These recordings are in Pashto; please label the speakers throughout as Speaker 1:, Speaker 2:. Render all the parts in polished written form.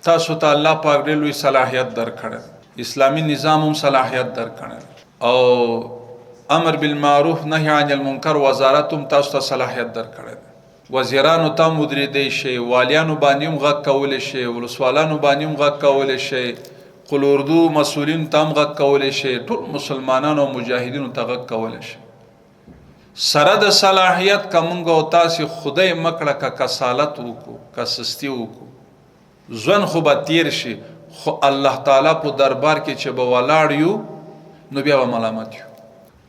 Speaker 1: تاسو ته الله پاک ډېر لوی صلاحیت درکړی، اسلامي نظام هم صلاحیت درکړی، او امر بالمعروف نهی عن المنکر وزارت هم تاسو ته صلاحیت درکړی. وزیرانو ته مدیریدی شي، والیانو باندې هم غږ کولی شي، ولسوالانو باندې هم غږ کولی شي، قل اردو مسؤلینو ته هم غږ کولی شي، ټول مسلمانانو او مجاهدینو ته غږ کولی شي. سره د صلاحیت که مونږ او تاسې خدای مکړه که کسالت وکړو، که سستی وکړو، ژوند خو به تیر شي، خو الله تعالی په دربار کې چې به ولاړ یو نو بیا به ملامت یو.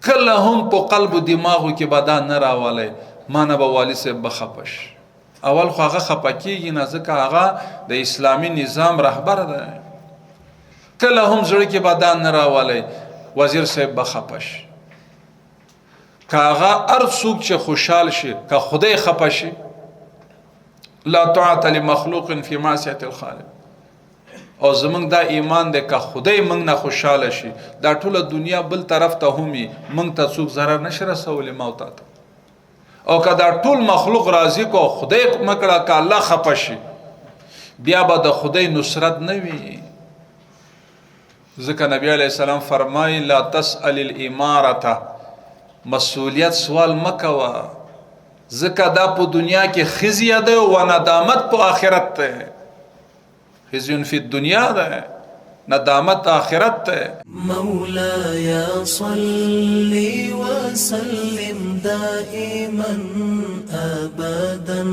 Speaker 1: کله هم په قلب و دماغو کې به دا نه راولی ما نه به والي صاحب به خفه شي. اول خو هغه خفه کېږي نه، ځکه هغه د اسلامي نظام رهبر دی. کله هم زړه کې به دا نه راولی وزیر صاحب به خفه شي. که هغه هر څوک چې خوشحال شي، که خدای خفه شي، لا طاعت لمخلوق فی معصیة الخالق. او زمونږ دا ایمان دی که خدای موږ نه خوشحاله شي، دا ټوله دنیا بل طرف ته هم وي، موږ ته څوک ضرر نشي رسولی ما او تا ته. او که دا ټول مخلوق راضي کو خدای مکړه که الله خفه شي، بیا به د خدای نصرت نه وي. ځکه نبی علیه السلام فرمایي لا تسأل الامارته، مسئولیت سوال مکوه، ځکه دا په دنیا کې خزیه ده و ندامت په آخرت ده. خزیون فی الدنیا ده، ندامت آخرت ده.
Speaker 2: مولاي صل وسلم دائما أبدا